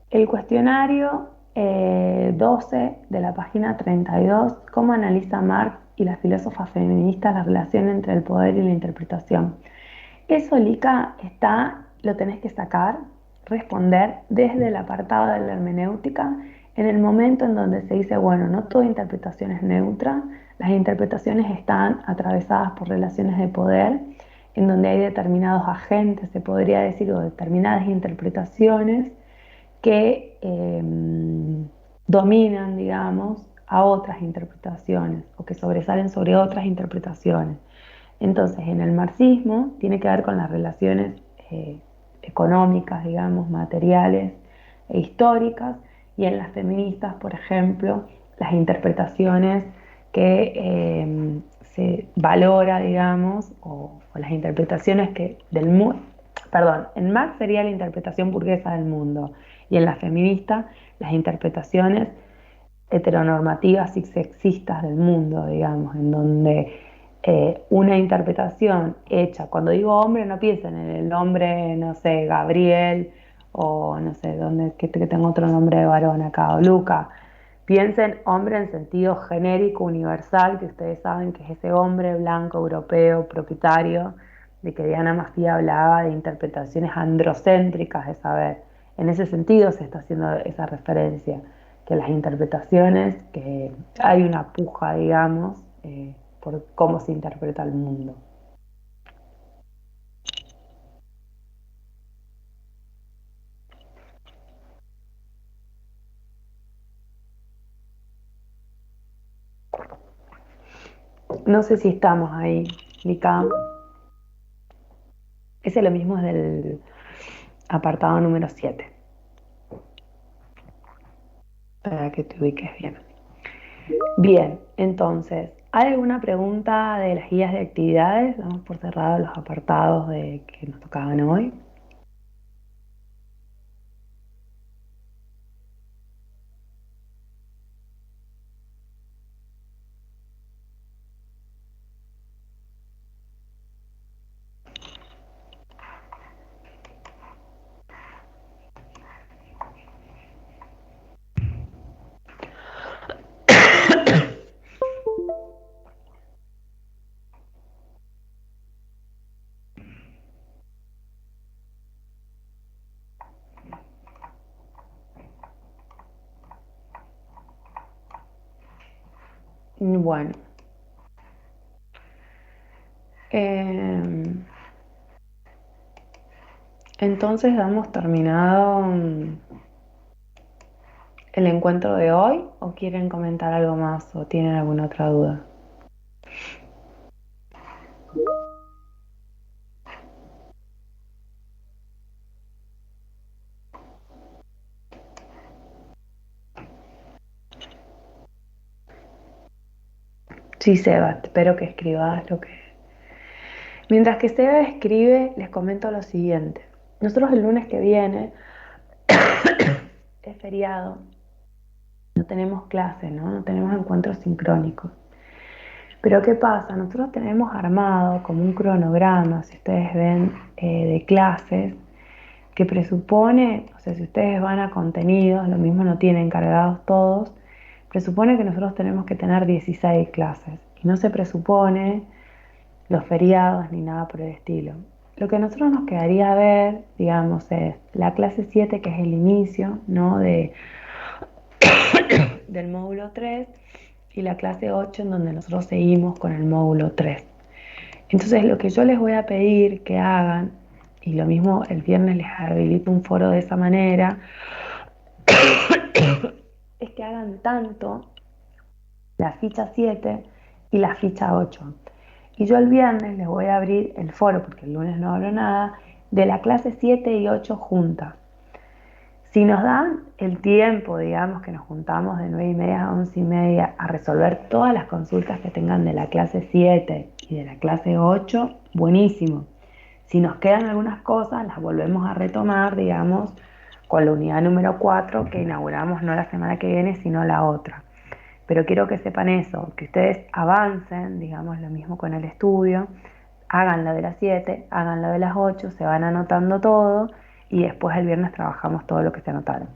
el cuestionario 12 de la página 32, ¿cómo analiza Marx y las filósofas feministas la relación entre el poder y la interpretación? Eso, Lika, lo tenés que sacar, responder desde el apartado de la hermenéutica, en el momento en donde se dice, bueno, no toda interpretación es neutra, las interpretaciones están atravesadas por relaciones de poder, en donde hay determinados agentes, se podría decir, o determinadas interpretaciones que dominan, digamos, a otras interpretaciones o que sobresalen sobre otras interpretaciones. Entonces, en el marxismo tiene que ver con las relaciones económicas, digamos, materiales e históricas, y en las feministas, por ejemplo, las interpretaciones que se valora, digamos, o las interpretaciones que del mundo, perdón, en Marx sería la interpretación burguesa del mundo, y en la feminista las interpretaciones heteronormativas y sexistas del mundo, digamos, en donde una interpretación hecha, cuando digo hombre no piensen en el hombre, no sé, Gabriel, o no sé, que tengo otro nombre de varón acá, o Luca, piensen hombre en sentido genérico, universal, que ustedes saben que es ese hombre blanco, europeo, propietario, de que Diana Mafia hablaba de interpretaciones androcéntricas de saber. En ese sentido se está haciendo esa referencia, que las interpretaciones, que hay una puja, digamos, por cómo se interpreta el mundo. No sé si estamos ahí, Lika. Ese es lo mismo del apartado número 7, para que te ubiques bien. Bien, entonces, ¿hay alguna pregunta de las guías de actividades? Damos por cerrados los apartados que nos tocaban hoy. Bueno, entonces damos terminado el encuentro de hoy, o quieren comentar algo más o tienen alguna otra duda. Sí, Seba, espero que escribas lo que... Mientras que Seba escribe, les comento lo siguiente. Nosotros el lunes que viene es feriado, no tenemos clases, ¿no? No tenemos encuentros sincrónicos. Pero ¿qué pasa? Nosotros tenemos armado como un cronograma, si ustedes ven, de clases, que presupone, o sea, si ustedes van a contenidos, lo mismo no tienen cargados todos, presupone que nosotros tenemos que tener 16 clases. Y no se presupone los feriados ni nada por el estilo. lo que a nosotros nos quedaría ver, digamos, es la clase 7, que es el inicio, ¿no? Del módulo 3, y la clase 8, en donde nosotros seguimos con el módulo 3. Entonces, lo que yo les voy a pedir que hagan, y lo mismo el viernes les habilito un foro de esa manera, es que hagan tanto la ficha 7 y la ficha 8. Y yo el viernes les voy a abrir el foro, porque el lunes no hablo nada, de la clase 7 y 8 juntas. Si nos dan el tiempo, digamos que nos juntamos de 9:30 a 11:30 a resolver todas las consultas que tengan de la clase 7 y de la clase 8, buenísimo. Si nos quedan algunas cosas, las volvemos a retomar, digamos, con la unidad número 4, que inauguramos no la semana que viene, sino la otra. Pero quiero que sepan eso, que ustedes avancen, digamos, lo mismo con el estudio, hagan la de las 7, hagan la de las 8, se van anotando todo y después el viernes trabajamos todo lo que se anotaron.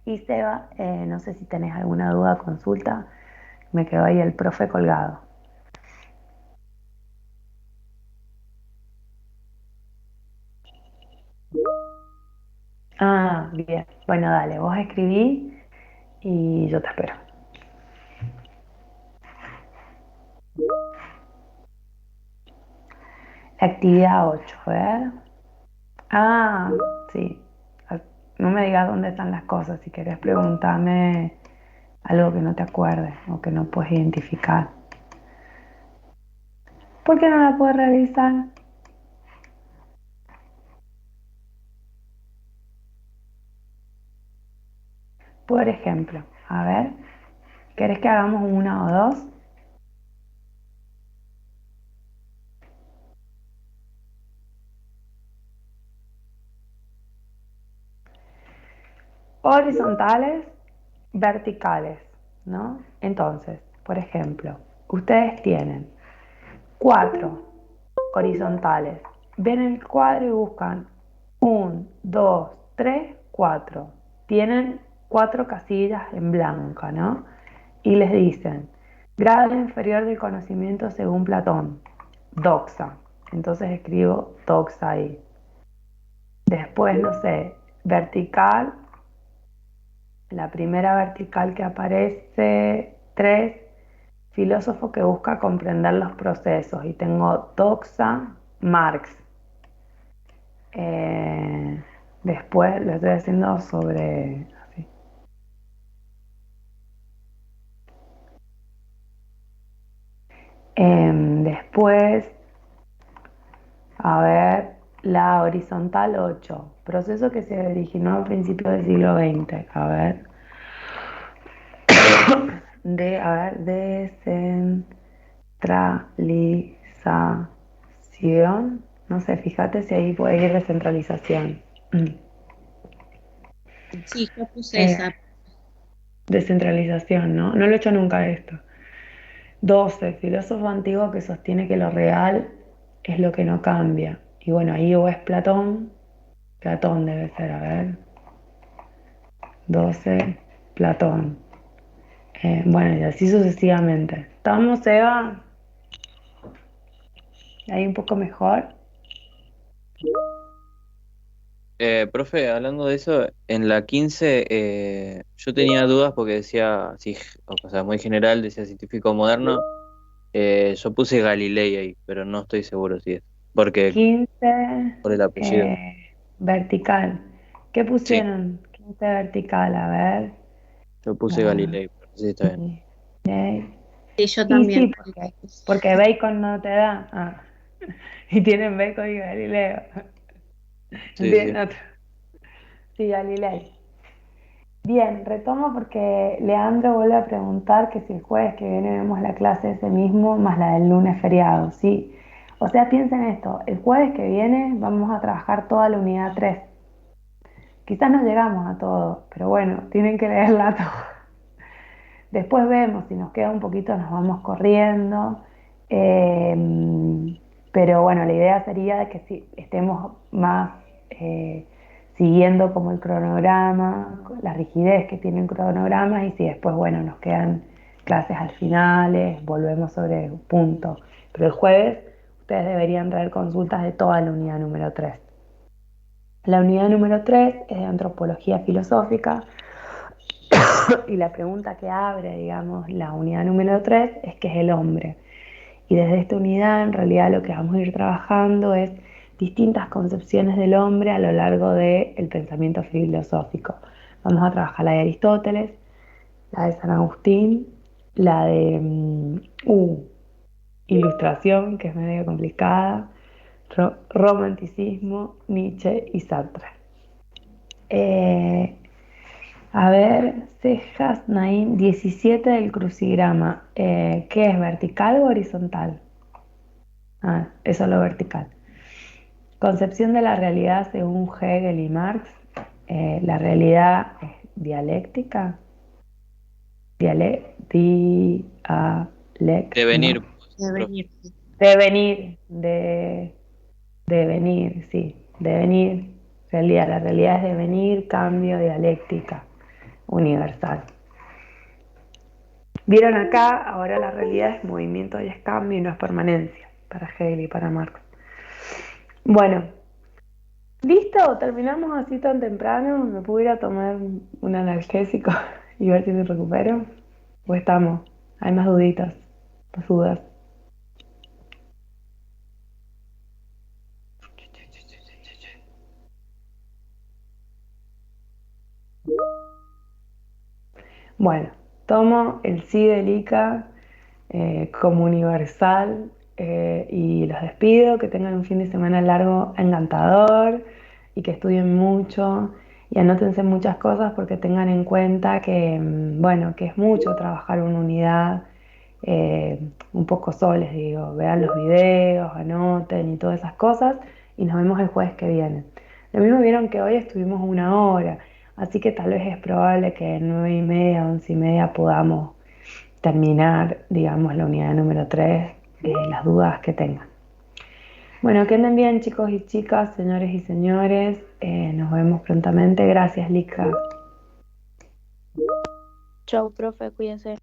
Y Seba, no sé si tenés alguna duda, consulta, me quedó ahí el profe colgado. Ah, bien, bueno, dale, vos escribí y yo te espero. Actividad 8, a ver. Ah, sí. No me digas dónde están las cosas. Si querés preguntarme algo que no te acuerdes o que no puedes identificar. ¿Por qué no la puedes realizar? Por ejemplo, a ver, ¿querés que hagamos una o dos? Horizontales, verticales, ¿no? Entonces, por ejemplo, ustedes tienen 4 horizontales. Ven el cuadro y buscan 1, 2, 3, 4. Tienen 4 casillas en blanco, ¿no? Y les dicen, grado inferior del conocimiento según Platón, doxa. Entonces escribo doxa ahí. Después, no sé, vertical, la primera vertical que aparece, 3, filósofo que busca comprender los procesos. Y tengo doxa, Marx. Después lo estoy haciendo sobre... Así. Después, a ver, la horizontal 8, proceso que se originó a principios del siglo XX. A ver, descentralización. No sé, fíjate si ahí puede ir descentralización. Sí, yo puse esa. Descentralización, ¿no? No lo he hecho nunca esto. 12, filósofo antiguo que sostiene que lo real es lo que no cambia. Y bueno, ahí o es Platón, Platón debe ser, a ver. 12, Platón. Bueno, y así sucesivamente. ¿Estamos, Eva? Ahí un poco mejor. Profe, hablando de eso, en la 15 yo tenía dudas porque decía, sí, o sea, muy general, decía científico moderno. Yo puse Galilei ahí, pero no estoy seguro si es. Porque 15, por el apellido. vertical. ¿Qué Sí, pusieron? 15 vertical, a ver. yo puse Galilei, pero no sé si está bien. Galilei. Sí, yo Y también. sí, porque bacon no te da. Ah. Y tienen bacon y Galileo. Sí, sí. Entiendo. Sí, Galilei. Bien, retomo porque Leandro vuelve a preguntar que si el jueves que viene vemos la clase ese mismo más la del lunes feriado, ¿sí? O sea, piensen esto, el jueves que viene vamos a trabajar toda la unidad 3. Quizás no llegamos a todo, pero bueno, tienen que leerla todo. Después vemos, si nos queda un poquito nos vamos corriendo. Pero bueno, la idea sería que si estemos más siguiendo como el cronograma, la rigidez que tiene el cronograma, y si después, bueno, nos quedan clases al finales, volvemos sobre un punto. Pero el jueves ustedes deberían traer consultas de toda la unidad número 3. La unidad número 3 es de antropología filosófica y la pregunta que abre, digamos, la unidad número 3 es ¿qué es el hombre? Y desde esta unidad en realidad lo que vamos a ir trabajando es distintas concepciones del hombre a lo largo del pensamiento filosófico. Vamos a trabajar la de Aristóteles, la de San Agustín, la de Ilustración, que es medio complicada, Romanticismo, Nietzsche y Sartre. A ver, cejas, Naín, 17 del crucigrama. ¿Qué es, vertical o horizontal? Ah, eso es lo vertical. Concepción de la realidad según Hegel y Marx. La realidad es dialéctica. Devenir, No. profe. Devenir, sí. Devenir. Realidad. La realidad es devenir, cambio, dialéctica, universal. Vieron acá, ahora la realidad es movimiento y es cambio y no es permanencia, para Hegel y para Marx. Bueno, ¿listo? ¿Terminamos así tan temprano? ¿Me puedo ir a tomar un analgésico y ver si me recupero? ¿O estamos? Hay más duditas, más dudas. Bueno, tomo el sí del ICA como universal y los despido, que tengan un fin de semana largo encantador y que estudien mucho y anótense muchas cosas porque tengan en cuenta que, bueno, que es mucho trabajar una unidad un poco soles, digo, vean los videos, anoten y todas esas cosas y nos vemos el jueves que viene. Lo mismo vieron que hoy estuvimos 1 hora, así que tal vez es probable que 9:30, 11:30 podamos terminar, digamos, la unidad número 3, las dudas que tengan. Bueno, que anden bien chicos y chicas, señores y señores, nos vemos prontamente. Gracias, Lika. Chau, profe, cuídense.